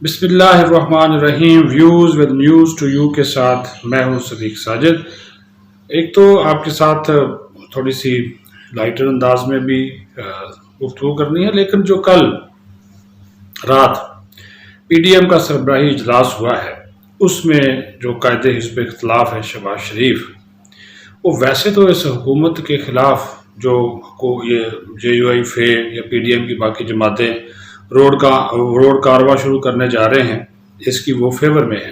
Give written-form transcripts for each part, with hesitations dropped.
بسم اللہ الرحمن الرحیم، views with news to you کے ساتھ میں ہوں صدیق ساجد۔ ایک تو آپ کے ساتھ تھوڑی سی لائٹر انداز میں بھی گفتگو کرنی ہے، لیکن جو کل رات پی ڈی ایم کا سربراہی اجلاس ہوا ہے اس میں جو قائد حزب اختلاف ہے شہباز شریف، وہ ویسے تو اس حکومت کے خلاف جو یہ جے یو آئی فے یا پی ڈی ایم کی باقی جماعتیں روڈ کارواں شروع کرنے جا رہے ہیں، اس کی وہ فیور میں ہے،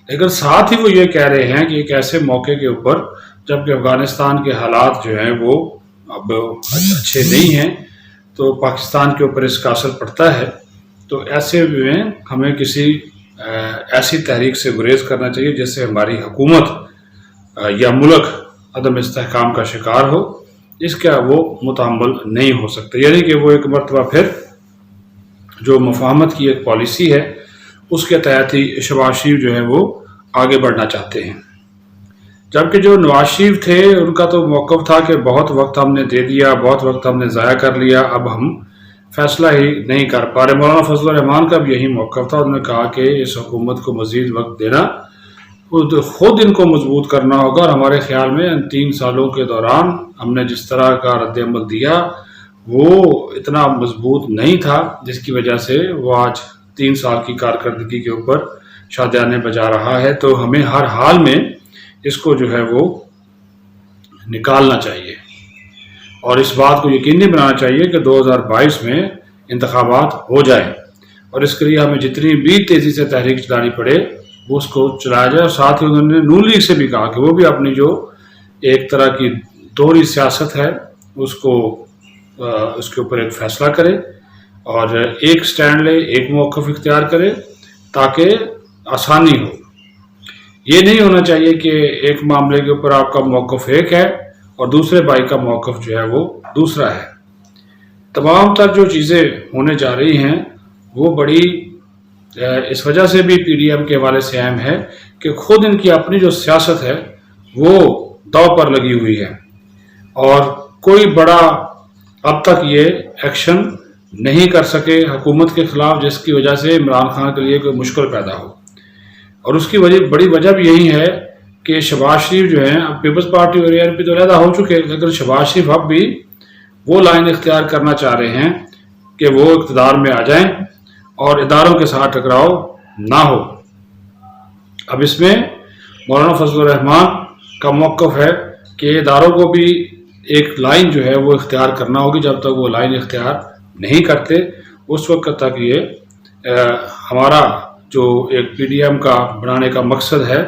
لیکن ساتھ ہی وہ یہ کہہ رہے ہیں کہ ایک ایسے موقع کے اوپر جبکہ افغانستان کے حالات جو ہیں وہ اب اچھے نہیں ہیں تو پاکستان کے اوپر اس کا اثر پڑتا ہے، تو ایسے میں ہمیں کسی ایسی تحریک سے گریز کرنا چاہیے جس سے ہماری حکومت یا ملک عدم استحکام کا شکار ہو، اس کا وہ متحمل نہیں ہو سکتا، یعنی کہ وہ ایک مرتبہ پھر جو مفاہمت کی ایک پالیسی ہے اس کے تحت ہی شہباز شریف جو ہے وہ آگے بڑھنا چاہتے ہیں، جبکہ جو نواز شریف تھے ان کا تو موقف تھا کہ بہت وقت ہم نے دے دیا، بہت وقت ہم نے ضائع کر لیا، اب ہم فیصلہ ہی نہیں کر پا رہے۔ مولانا فضل الرحمان کا بھی یہی موقف تھا، انہوں نے کہا کہ اس حکومت کو مزید وقت دینا، خود ان کو مضبوط کرنا ہوگا، اور ہمارے خیال میں ان 3 سالوں کے دوران ہم نے جس طرح کا رد عمل دیا وہ اتنا مضبوط نہیں تھا، جس کی وجہ سے وہ آج 3 سال کی کارکردگی کے اوپر شادیانے بجا رہا ہے، تو ہمیں ہر حال میں اس کو جو ہے وہ نکالنا چاہیے اور اس بات کو یقینی بنانا چاہیے کہ 2022 میں انتخابات ہو جائیں، اور اس کے لیے ہمیں جتنی بھی تیزی سے تحریک چلانی پڑے وہ اس کو چلایا جائے، اور ساتھ ہی انہوں نے نون لیگ سے بھی کہا کہ وہ بھی اپنی جو ایک طرح کی دوہری سیاست ہے اس کے اوپر ایک فیصلہ کرے اور ایک سٹینڈ لے، ایک موقف اختیار کرے تاکہ آسانی ہو۔ یہ نہیں ہونا چاہیے کہ ایک معاملے کے اوپر آپ کا موقف ایک ہے اور دوسرے بھائی کا موقف جو ہے وہ دوسرا ہے۔ تمام تر جو چیزیں ہونے جا رہی ہیں وہ بڑی اس وجہ سے بھی پی ڈی ایم کے حوالے سے اہم ہے کہ خود ان کی اپنی جو سیاست ہے وہ داؤ پر لگی ہوئی ہے، اور کوئی بڑا اب تک یہ ایکشن نہیں کر سکے حکومت کے خلاف، جس کی وجہ سے عمران خان کے لیے کوئی مشکل پیدا ہو، اور اس کی بڑی وجہ بھی یہی ہے کہ شہباز شریف جو ہیں اب پیپلز پارٹی اور اے این پی تو علیحدہ ہو چکے، لیکن شہباز شریف اب بھی وہ لائن اختیار کرنا چاہ رہے ہیں کہ وہ اقتدار میں آ جائیں اور اداروں کے ساتھ ٹکراؤ نہ ہو۔ اب اس میں مولانا فضل الرحمان کا موقف ہے کہ اداروں کو بھی ایک لائن جو ہے وہ اختیار کرنا ہوگی، جب تک وہ لائن اختیار نہیں کرتے اس وقت تک یہ ہمارا جو ایک پی ڈی ایم کا بنانے کا مقصد ہے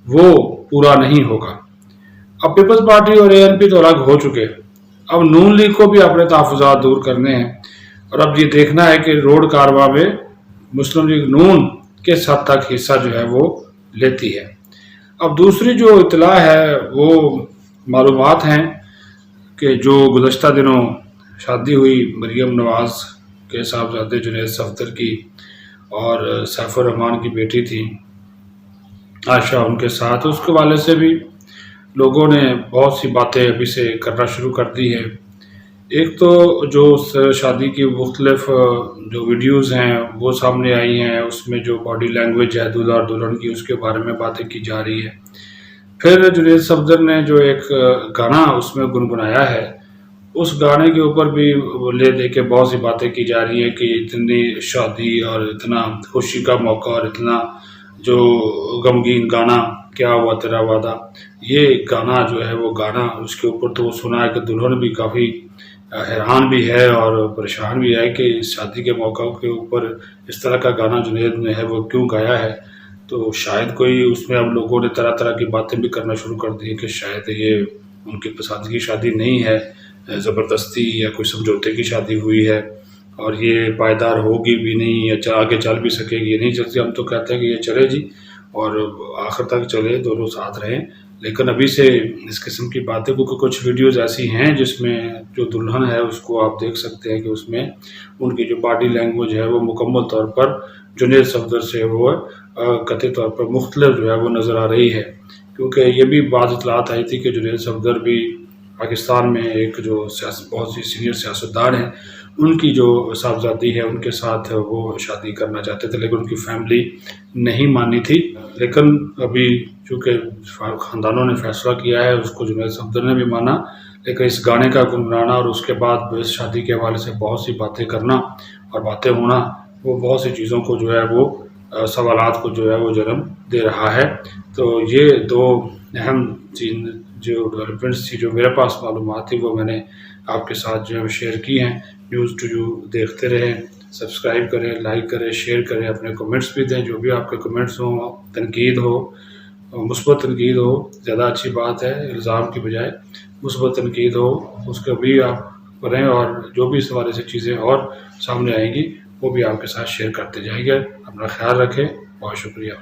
وہ پورا نہیں ہوگا۔ اب پیپلز پارٹی اور اے این پی تو الگ ہو چکے، اب نون لیگ کو بھی اپنے تحفظات دور کرنے ہیں، اور اب یہ دیکھنا ہے کہ روڈ کارواں میں مسلم لیگ نون کس حد تک حصہ جو ہے وہ لیتی ہے۔ اب دوسری جو اطلاع ہے وہ معلومات ہیں کہ جو گزشتہ دنوں شادی ہوئی مریم نواز کے صاحبزادے جنید صفدر کی اور سیف الرحمان کی بیٹی تھی عائشہ ان کے ساتھ، اس کے حوالے سے بھی لوگوں نے بہت سی باتیں ابھی سے کرنا شروع کر دی ہے۔ ایک تو جو شادی کی مختلف جو ویڈیوز ہیں وہ سامنے آئی ہیں، اس میں جو باڈی لینگویج ہے دولہا اور دلہن کی اس کے بارے میں باتیں کی جا رہی ہے۔ پھر جنید صفدر نے جو ایک گانا اس میں گنگنایا ہے، اس گانے کے اوپر بھی لے دے کے بہت سی باتیں کی جا رہی ہیں کہ اتنی شادی اور اتنا خوشی کا موقع اور اتنا جو غمگین گانا، کیا ہوا تیرا وعدہ، یہ گانا جو ہے وہ گانا اس کے اوپر تو سنا ہے کہ دلہن بھی کافی حیران بھی ہے اور پریشان بھی ہے کہ اس شادی کے موقع کے اوپر اس طرح کا گانا جنید نے ہے وہ کیوں گایا ہے، تو شاید کوئی اس میں اب لوگوں نے طرح طرح کی باتیں بھی کرنا شروع کر دی کہ شاید یہ ان کی پسند کی شادی نہیں ہے، زبردستی یا کوئی سمجھوتے کی شادی ہوئی ہے اور یہ پائیدار ہوگی بھی نہیں یا آگے چل بھی سکے گی، یہ نہیں چلتی۔ ہم تو کہتے ہیں کہ یہ چلے جی اور آخر تک چلے، دونوں ساتھ رہیں، لیکن ابھی سے اس قسم کی باتیں، کیونکہ کچھ ویڈیوز ایسی ہیں جس میں جو دلہن ہے اس کو آپ دیکھ سکتے ہیں کہ اس میں ان کی جو باڈی لینگویج ہے وہ مکمل طور پر جنید صفدر سے وہ قطعی طور پر مختلف جو ہے وہ نظر آ رہی ہے، کیونکہ یہ بھی بعض اطلاعات آئی تھی کہ جنید صفدر بھی پاکستان میں ایک جو بہت سی سینئر سیاستدان ہیں ان کی جو صاحبزادی ہے ان کے ساتھ وہ شادی کرنا چاہتے تھے، لیکن ان کی فیملی نہیں مانی تھی۔ لیکن ابھی چونکہ خاندانوں نے فیصلہ کیا ہے، اس کو جنید صفدر نے بھی مانا، لیکن اس گانے کا گنگنانا اور اس کے بعد اس شادی کے حوالے سے بہت سی باتیں کرنا اور باتیں ہونا، وہ بہت سی چیزوں کو جو ہے وہ سوالات کو جو ہے وہ جنم دے رہا ہے۔ تو یہ دو اہم چیز جو ڈیولپمنٹس تھی جو میرے پاس معلومات تھی وہ میں نے آپ کے ساتھ جو ہے شیئر کی ہیں۔ نیوز ٹو یو دیکھتے رہیں، سبسکرائب کریں، لائک کریں، شیئر کریں، اپنے کمنٹس بھی دیں، جو بھی آپ کے کمنٹس ہوں، تنقید ہو، مثبت تنقید ہو زیادہ اچھی بات ہے، الزام کی بجائے مثبت تنقید ہو اس کو بھی آپ کریں، اور جو بھی اس حوالے سے چیزیں اور سامنے آئیں گی وہ بھی آپ کے ساتھ شیئر کرتے جائیں گے۔ اپنا خیال رکھیں، بہت شکریہ۔